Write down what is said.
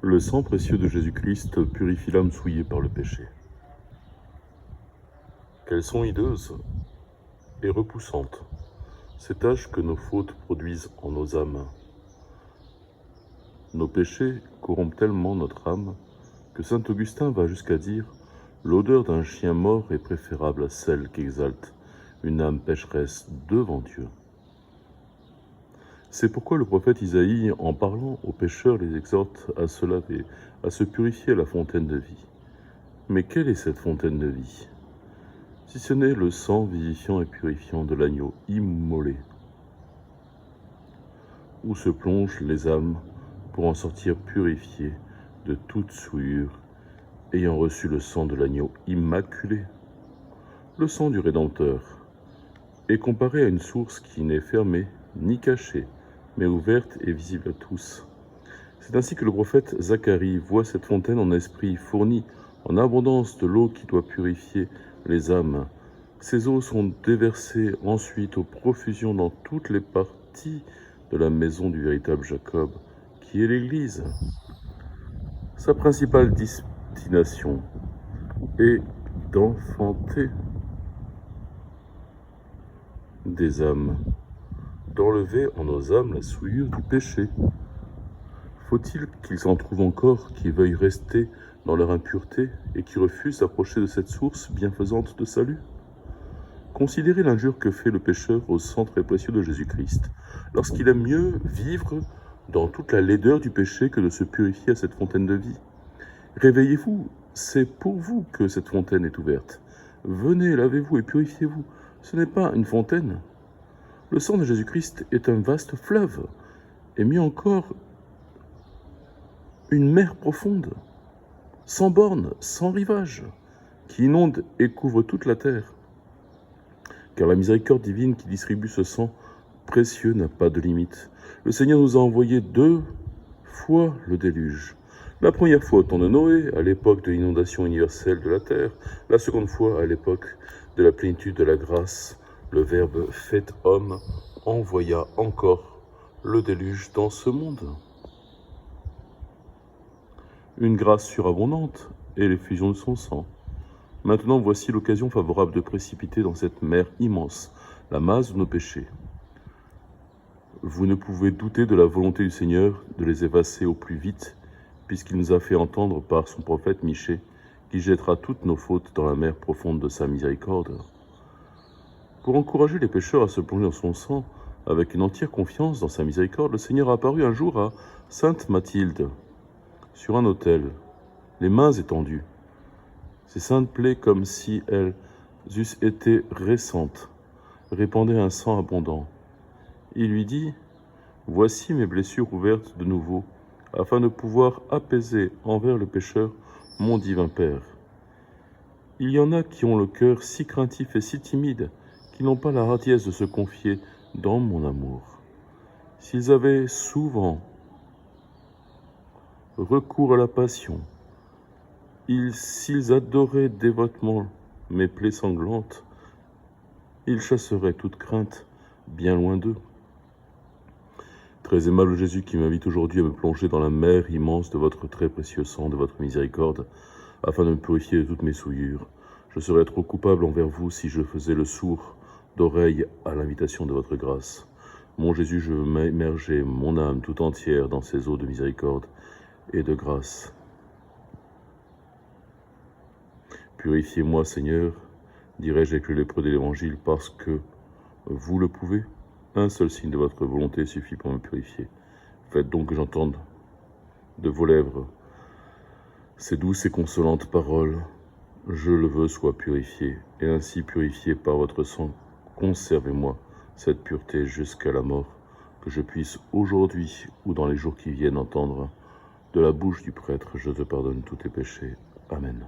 Le sang précieux de Jésus-Christ purifie l'âme souillée par le péché. Quelles sont hideuses et repoussantes ces taches que nos fautes produisent en nos âmes. Nos péchés corrompent tellement notre âme que saint Augustin va jusqu'à dire « L'odeur d'un chien mort est préférable à celle qu'exalte une âme pécheresse devant Dieu ». C'est pourquoi le prophète Isaïe, en parlant aux pécheurs, les exhorte à se laver, à se purifier à la fontaine de vie. Mais quelle est cette fontaine de vie? Si ce n'est le sang vivifiant et purifiant de l'agneau immolé, où se plongent les âmes pour en sortir purifiées de toute souillure, ayant reçu le sang de l'agneau immaculé. Le sang du Rédempteur est comparé à une source qui n'est fermée ni cachée, mais ouverte et visible à tous. C'est ainsi que le prophète Zacharie voit cette fontaine en esprit fournie en abondance de l'eau qui doit purifier les âmes. Ces eaux sont déversées ensuite aux profusions dans toutes les parties de la maison du véritable Jacob, qui est l'Église. Sa principale destination est d'enfanter des âmes, d'enlever en nos âmes la souillure du péché. Faut-il qu'ils s'en trouvent encore qui veuillent rester dans leur impureté et qui refusent d'approcher de cette source bienfaisante de salut? Considérez l'injure que fait le pécheur au sang très précieux de Jésus-Christ, lorsqu'il aime mieux vivre dans toute la laideur du péché que de se purifier à cette fontaine de vie. Réveillez-vous, c'est pour vous que cette fontaine est ouverte. Venez, lavez-vous et purifiez-vous. Ce n'est pas une fontaine. Le sang de Jésus-Christ est un vaste fleuve, et mieux encore, une mer profonde, sans bornes, sans rivage, qui inonde et couvre toute la terre. Car la miséricorde divine qui distribue ce sang précieux n'a pas de limite. Le Seigneur nous a envoyé 2 fois le déluge. La première fois au temps de Noé, à l'époque de l'inondation universelle de la terre. La seconde fois à l'époque de la plénitude de la grâce. Le Verbe fait homme envoya encore le déluge dans ce monde. Une grâce surabondante et l'effusion de son sang. Maintenant, voici l'occasion favorable de précipiter dans cette mer immense la masse de nos péchés. Vous ne pouvez douter de la volonté du Seigneur de les effacer au plus vite, puisqu'il nous a fait entendre par son prophète Michée qu'il jettera toutes nos fautes dans la mer profonde de sa miséricorde. Pour encourager les pécheurs à se plonger dans son sang, avec une entière confiance dans sa miséricorde, le Seigneur a apparu un jour à Sainte Mathilde, sur un autel, les mains étendues. Ses saintes plaies, comme si elles eussent été récentes, répandaient un sang abondant. Il lui dit « Voici mes blessures ouvertes de nouveau, afin de pouvoir apaiser envers le pécheur mon divin Père. Il y en a qui ont le cœur si craintif et si timide qu'ils n'ont pas la hardiesse de se confier dans mon amour. S'ils avaient souvent recours à la passion, s'ils adoraient dévotement mes plaies sanglantes, ils chasseraient toute crainte bien loin d'eux. Très aimable Jésus qui m'invite aujourd'hui à me plonger dans la mer immense de votre très précieux sang, de votre miséricorde, afin de me purifier de toutes mes souillures. Je serais trop coupable envers vous si je faisais le sourd d'oreille à l'invitation de votre grâce. Mon Jésus, je veux m'immerger mon âme tout entière dans ces eaux de miséricorde et de grâce. Purifiez-moi, Seigneur, dirai-je avec le lépreux de l'Évangile, parce que vous le pouvez. Un seul signe de votre volonté suffit pour me purifier. Faites donc que j'entende de vos lèvres ces douces et consolantes paroles. Je le veux soit purifié, et ainsi purifié par votre sang, conservez-moi cette pureté jusqu'à la mort, que je puisse aujourd'hui ou dans les jours qui viennent entendre de la bouche du prêtre, je te pardonne tous tes péchés. Amen.